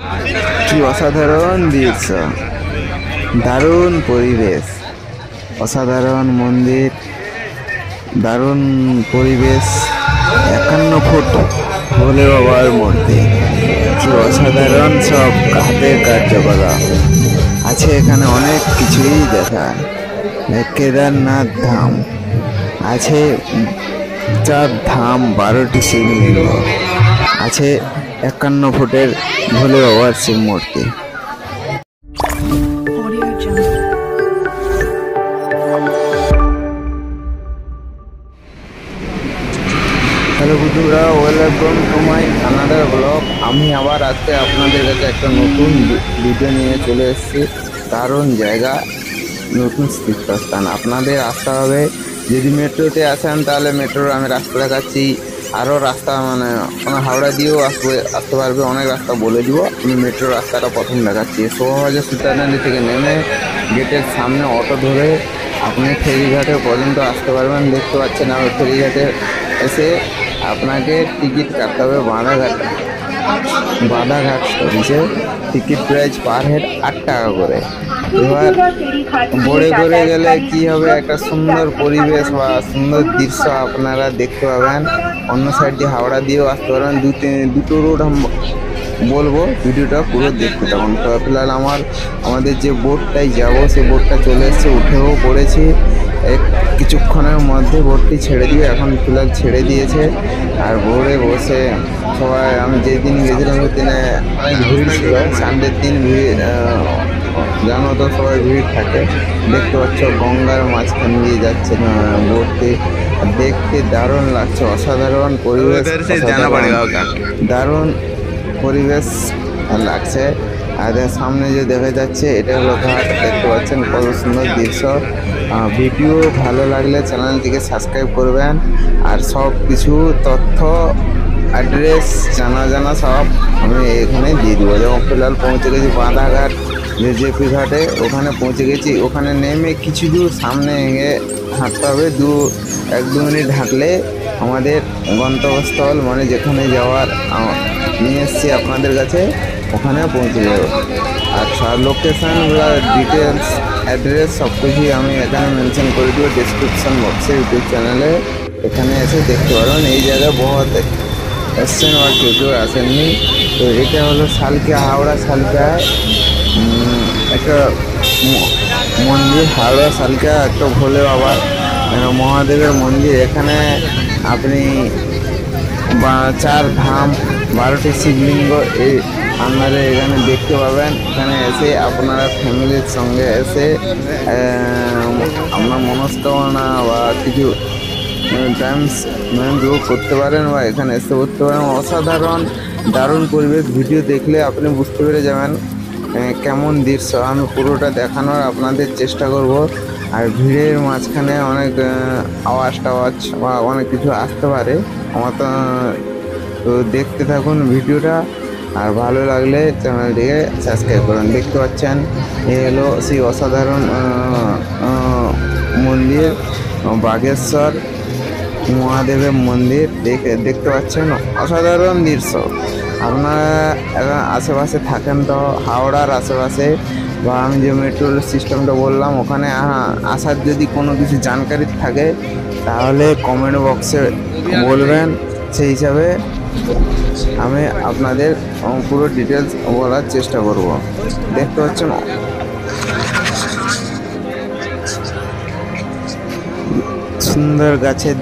কি অসাধারণ দৃশ্য, দারুণ পরিবেশ, অসাধারণ মন্দির, দারুণ পরিবেশ। 51 ফুট ভোলে বাবার মূর্তি, কি অসাধারণ সব হাতের কার্যকলাপ আছে এখানে, অনেক কিছুই দেখার। কেদারনাথ ধাম আছে, 4 ধাম, 12টি শিবলিঙ্গ আছে, 51 ফুটের ভোলে বাবার শিব মূর্তি। হ্যালো বন্ধুরা, welcome to my another blog. আমি আবার আজকে আপনাদের কাছে একটা নতুন ভিডিও নিয়ে চলে এসেছি। দারুণ জায়গা, নতুন তীর্থস্থান। আপনাদের আসতে হবে, যদি মেট্রোতে আসেন তাহলে মেট্রোর আমি রাস্তা দেখাচ্ছি। আরও রাস্তা মানে হাওড়া দিয়েও আসতে পারবে, অনেক রাস্তা বলে দিব। আমি মেট্রোর রাস্তাটা প্রথম দেখাচ্ছি। শোভাবাজার সীতারানী থেকে নেমে গেটের সামনে অটো ধরে আপনি ফেরিঘাটে পর্যন্ত আসতে পারবেন। দেখতে পাচ্ছেন, আমার ফেরিঘাটে এসে আপনাকে টিকিট কাটতে হবে বাধাঘাট স্টপেজে। টিকিট প্রাইস পার হেড 8 টাকা করে। এবার বোর্ডে করে গেলে কি হবে, একটা সুন্দর পরিবেশ বা সুন্দর দৃশ্য আপনারা দেখতে পাবেন। অন্য সাইড দিয়ে হাওড়া দিয়েও আসতে পারবেন। দুটো রোড বলবো, ভিডিওটা পুরো দেখতে থাকুন। তো ফিলহাল আমাদের যে বোটটাই যাব, সেই বোটটা চলে এসছে, উঠেও পড়েছি। কিছুক্ষণের মধ্যে বোটটি ছেড়ে দিয়ে, এখন ফিলহাল ছেড়ে দিয়েছে। আর বোর্ডে বসে সবাই, আমি যেদিন গেছিলাম সেদিনে অনেক ভিড় ছিল। সানডের দিন ভিড়, জানো তো সবাই ভিড় থাকে। দেখতে পাচ্ছ গঙ্গার মাঝখান দিয়ে যাচ্ছে বোটটি, দেখতে দারুণ লাগছে, অসাধারণ পরিবেশ, দারুণ পরিবেশ লাগছে। আর সামনে যে দেখা যাচ্ছে এটা হলো ঘাট, দেখতে পাচ্ছেন কত সুন্দর দৃশ্য। ভিডিও ভালো লাগলে চ্যানেলটিকে সাবস্ক্রাইব করবেন। আর সব কিছু তথ্য, অ্যাড্রেস জানা সব আমি এখানে দিয়ে দেবো। যেমন ফিলহাল পৌঁছে গেছি বাঁধাঘাট জেপি ঘাটে, ওখানে পৌঁছে গেছি। ওখানে নেমে কিছু দূর সামনে এগিয়ে হাঁটতে হবে, 1-2 মিনিট হাঁটলে আমাদের গন্তব্যস্থল, মানে যেখানে যাওয়ার নিয়ে এসছি আপনাদের কাছে, ওখানে পৌঁছে যাবো। আচ্ছা, লোকেশানগুলো, ডিটেলস, অ্যাড্রেস সব কিছুই আমি এখানে মেনশন করে দেবো ডিসক্রিপশান বক্সে, ইউটিউব চ্যানেলে। এখানে এসে দেখতে পারবেন। এই জায়গায় বহুত এসছেন আর কেউ আসেননি। তো এটা হলো সালকিয়া, হাওড়া সালকিয়ায় একটা মন্দির, হাওড়া সালকিয়া একটা ভোলে বাবার মহাদেবের মন্দির। এখানে আপনি 4 ধাম, 12টি শিবলিঙ্গ এই আপনারা এখানে দেখতে পাবেন। এখানে এসে আপনারা ফ্যামিলির সঙ্গে এসে আপনার মনস্কামনা বা কিছু টাইম স্পেন্ড করতে পারেন, বা এখানে এসে করতে পারেন। অসাধারণ দারুণ পরিবেশ। ভিডিও দেখলে আপনি বুঝতে পেরে যাবেন কেমন দৃশ্য। আমি পুরোটা দেখানোর আপনাদের চেষ্টা করব। আর ভিড়ের মাঝখানে অনেক আওয়াজ বা অনেক কিছু আসতে পারে, আমার তো দেখতে থাকুন ভিডিওটা। আর ভালো লাগলে চ্যানেলটিকে সাবস্ক্রাইব করুন। দেখতে পাচ্ছেন এ হলো সেই অসাধারণ মন্দির, বাগেশ্বর মহাদেবের মন্দির। দেখতে পাচ্ছেন অসাধারণ দৃশ্য। আপনারা আশেপাশে থাকেন তো, হাওড়ার আশেপাশে, বা আমি যে মেট্রোর সিস্টেমটা বললাম ওখানে আসার যদি কোনো কিছু জানকারি থাকে তাহলে কমেন্ট বক্সে বলবেন, সেই হিসাবে আমি আপনাদের পুরো ডিটেলস বলার চেষ্টা করব। দেখতে পাচ্ছেন সুন্দর গাছের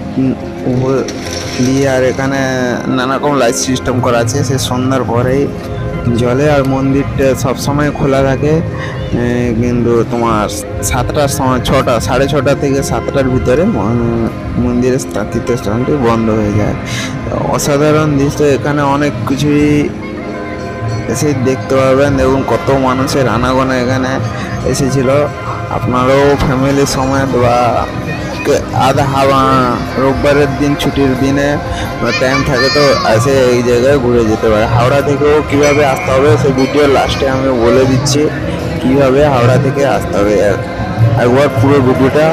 দিয়ে, আর এখানে নানা রকম লাইট সিস্টেম করা আছে। সে সন্ধ্যার পরেই জলে, আর মন্দিরটা সবসময় খোলা থাকে, কিন্তু তোমার 7টার সময়, 6টা থেকে 7টার ভিতরে মন্দিরের তীর্থস্থানটি বন্ধ হয়ে যায়। অসাধারণ দৃশ্য, এখানে অনেক কিছুই এসে দেখতে পারবেন। এবং কত মানুষের আনাগোনা এখানে এসেছিল। আপনারাও ফ্যামিলির সময় বা রোববারের দিন, ছুটির দিনে টাইম থাকে তো এসে এই জায়গায় ঘুরে যেতে পারে। হাওড়া থেকেও কীভাবে আসতে হবে সেই ভিডিও লাস্টে আমি বলে দিচ্ছি, কীভাবে হাওড়া থেকে আসতে হবে। একবার পুরো ভিডিওটা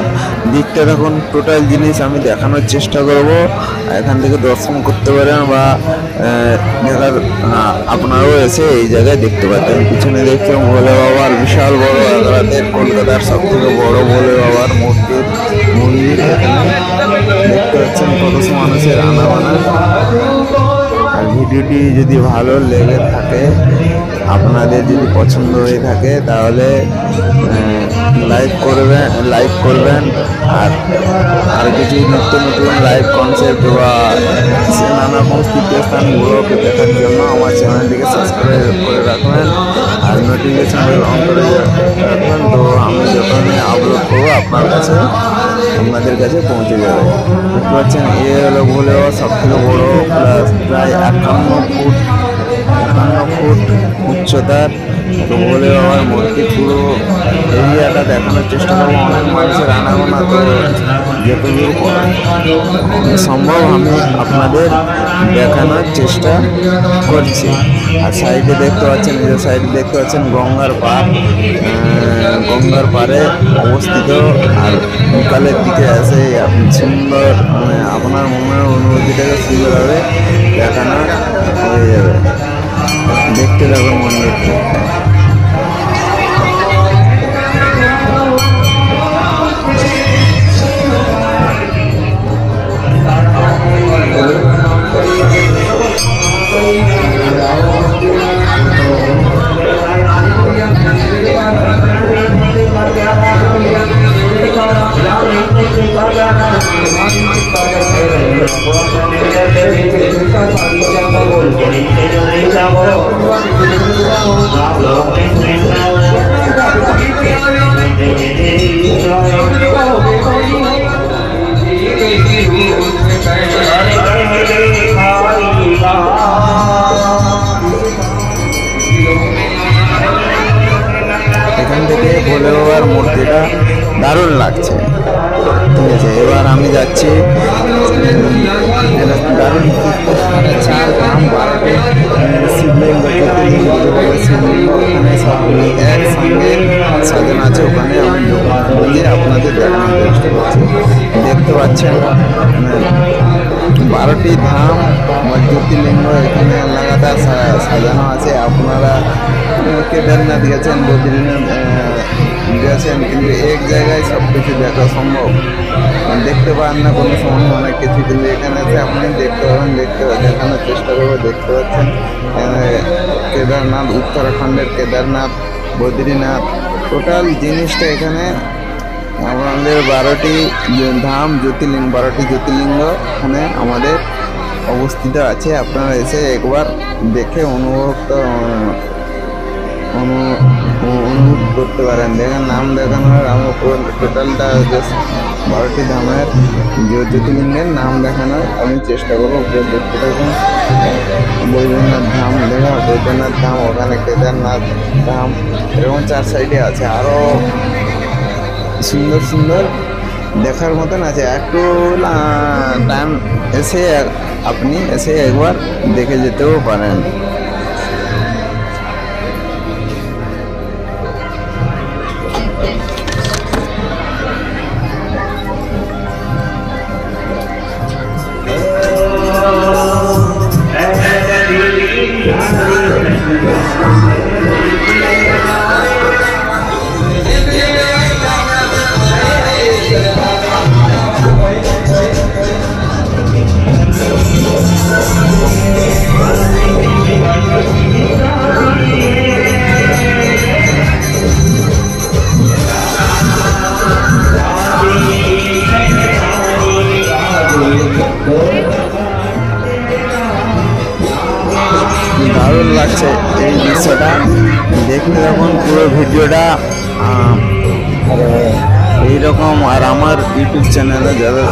দেখতে থাকুন। টোটাল জিনিস আমি দেখানোর চেষ্টা করব, এখান থেকে দর্শন করতে পারেন বা দেখার আপনারাও এসে এই জায়গায় দেখতে পারেন। পিছনে দেখছেন ভোলে বাবার বিশাল বড় আগ্রাদের কলকাতার সব থেকে বড় ভোলে বাবার মন্দির। এখানে দেখতে পাচ্ছেন কত মানুষের আনাগোনা। আর ভিডিওটি যদি ভালো লেগে থাকে, আপনাদের যদি পছন্দ হয়ে থাকে, তাহলে লাইক করবেন। আর কিছু নিত্য নতুন লাইভ কনসেপ্ট বা নানা রকম তীর্থস্থানগুলোকে দেখার জন্য আমার চ্যানেলটিকে সাবস্ক্রাইব করে রাখবেন আর নোটিফিকেশন বেল অন করে রাখবেন। তো আমি যখনই আপলোড করবো আপনাদের কাছে পৌঁছে যাবে। দেখতে পাচ্ছেন এ হলো ভোলে বাবা সব থেকে বড়, প্রায় 51 ফুট উচ্চতার তো ভোলে বাবার মূর্তি। পুরো এরিয়াটা দেখানোর চেষ্টা করবো। অনেক মানুষের আনাগোনা, তো যতদূর সম্ভব আমি আপনাদের দেখানোর চেষ্টা করছি। আর সাইডে দেখতে পাচ্ছেন, নিজের সাইডে দেখতে পাচ্ছেন গঙ্গার পাড়ে অবস্থিত। আর বিকালের দিকে এসে সুন্দর আপনার মনের অনুভূতিটাকে সুন্দরভাবে দেখানো হয়ে যাবে। দেখতে থাকুন মন্দিরটা। এখান থেকে ভোলে বাবার মূর্তিটা দারুণ লাগছে। ঠিক আছে, এবার আমি যাচ্ছি দারুণ শিবলিঙ্গ, ওখানে সবগুলি একসঙ্গে সাজানো আছে। ওখানে আমি গিয়ে আপনাদের দেখানোর চেষ্টা করছি। দেখতে পাচ্ছেন 12টি ধাম বা জ্যোতির্লিঙ্গ এখানে লাগাতার সাজানো আছে। আপনারা কেদারনাথ গেছেন, বদ্রীনাথ গেছেন, কিন্তু এক জায়গায় সব কিছু দেখা সম্ভব দেখতে পান না কোনো সময় অনেক কিছু, কিন্তু এখানে এসে আপনি দেখতে পাবেন, দেখানোর চেষ্টা করবো। দেখতে পাচ্ছেন কেদারনাথ, উত্তরাখণ্ডের কেদারনাথ, বদ্রীনাথ, টোটাল জিনিসটা এখানে আমাদের 12টি ধাম জ্যোতির্লিঙ্গ, 12টি জ্যোতির্লিঙ্গ এখানে আমাদের অবস্থিত আছে। আপনারা এসে একবার দেখে অনুভব করতে পারেন। দেখেন নাম দেখানোর আমি টোটালটা 12টি ধামের জ্যোতির্লিঙ্গের নাম দেখানোর আমি চেষ্টা করবো। দেখতে থাকুন। বৈদ্যনাথ ধাম দেখা, বৈদ্যনাথ ধাম, ওখানে কেদারনাথ ধাম, এরকম 4 সাইডে আছে। আরও সুন্দর সুন্দর দেখার মতন আছে। একটু টাইম আপনি এসে একবার দেখে যেতেও পারেন। দারুণ লাগছে এই দৃশ্যটা দেখতে। যখন পুরো ভিডিওটা এইরকম, আর আমার ইউটিউব চ্যানেলে যারা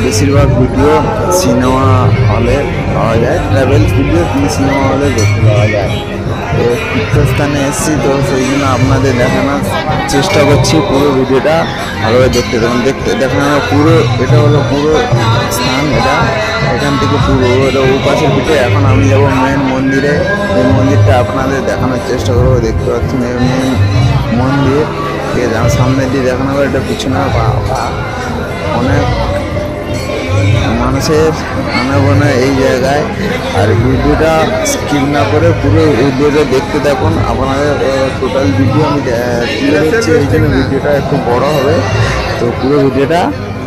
বেশিরভাগ ভিডিও সিনেমা হলে পাওয়া যায়, ট্রাভেলস ভিডিও সিনেমা হলে দেখতে পাওয়া যায়। তো তীর্থস্থানে এসেছি, তো সেই জন্য আপনাদের দেখানোর চেষ্টা করছি। পুরো ভিডিওটা ভালোভাবে দেখতে দেখানোর পুরো এটা হলো পুরো স্থান। এটা এখান থেকে পুরো এটা ওপাশের পিঠে। এখন আমি যাবো মেন মন্দিরে। এই মন্দিরটা আপনাদের দেখানোর চেষ্টা করবো। দেখতে পাচ্ছেন এই মেন মন্দির। ঠিক আছে, আমার সামনে দিয়ে দেখানো হবে, এটা পিছনে অনেক মানুষের আনাগোনা এই জায়গায়। আর ভিডিওটা স্কিপ না করে পুরো ভিডিওটা দেখতে থাকুন। আপনাদের টোটাল ভিডিও আমি তুলে দিচ্ছি, এই জন্য ভিডিওটা একটু বড় হবে। তো পুরো ভিডিওটা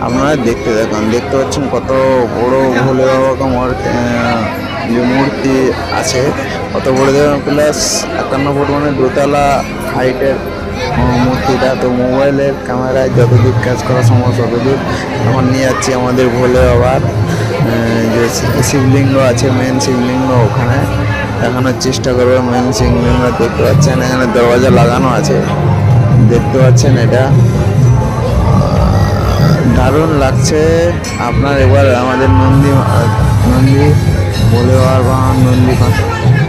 আপনারা দেখতে থাকুন। দেখতে পাচ্ছেন কত বড় ভোলে বাবাকে যে মূর্তি আছে, কত বড় দেখবেন, প্লাস 51 ফুট মানে দোতলা হাইটের মূর্তিটা। তো মোবাইলের ক্যামেরায় যতদূর ক্যাচ করা সম্ভব ততদূর এখন নিয়ে যাচ্ছি আমাদের ভোলে বাবার যে শিবলিঙ্গ আছে, মেন শিবলিঙ্গ, ওখানে দেখানোর চেষ্টা করবো। মেন শিবলিঙ্গ দেখতে পাচ্ছেন, এখানে দরজা লাগানো আছে, দেখতে পাচ্ছেন, এটা দারুণ লাগছে। আপনার এবার আমাদের নন্দী ভোলে বাবার বাহন নন্দী,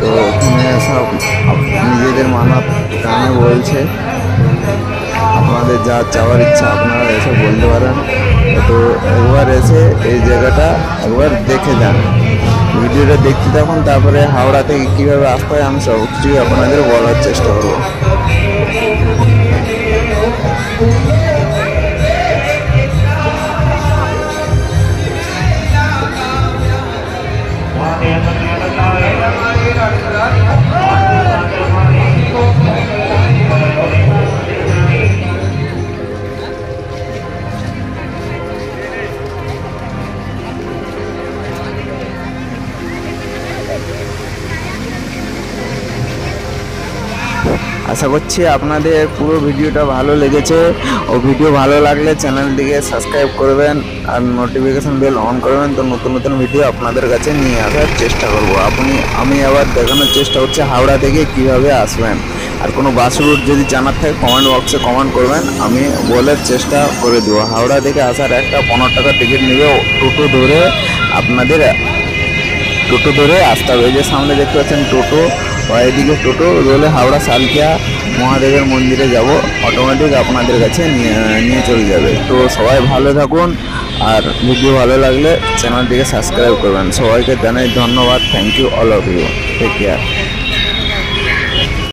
তো এখানে সব নিজেদের মানত গানে বলছে। আপনাদের যা চাওয়ার ইচ্ছা আপনারা এসে বলতে পারেন। তো একবার এসে এই জায়গাটা একবার দেখে যান, ভিডিওটা দেখতে থাকুন। তারপরে হাওড়া থেকে কীভাবে আসতে হয় আমি সব কিছুই আপনাদের বলার চেষ্টা করব। আশা করছি আপনাদের পুরো ভিডিওটা ভালো লেগেছে। ও ভিডিও ভালো লাগলে চ্যানেলটিকে সাবস্ক্রাইব করবেন আর নোটিফিকেশন বেল অন করবেন। তো নতুন নতুন ভিডিও আপনাদের কাছে নিয়ে আসার চেষ্টা করব। আমি আবার দেখানোর চেষ্টা করছি হাওড়া থেকে কিভাবে আসবেন। আর কোনো বাস রুট যদি জানার থাকে কমেন্ট বক্সে কমেন্ট করবেন, আমি বলার চেষ্টা করে দেবো। হাওড়া থেকে আসার একটা 15 টাকা টিকিট নেবে, টোটো ধরে আপনাদের আসতে হবে। এই যে সামনে দেখতে পাচ্ছেন টোটো, এদিকে টোটো ধরে হাওড়া সালকিয়া মহাদেবের মন্দিরে যাব, অটোমেটিক আপনাদের কাছে নিয়ে চলে যাবে। তো সবাই ভালো থাকুন, আর ভিডিও ভালো লাগলে চ্যানেলটিকে সাবস্ক্রাইব করবেন। সবাইকে জানাই ধন্যবাদ। Thank you all of you, take care.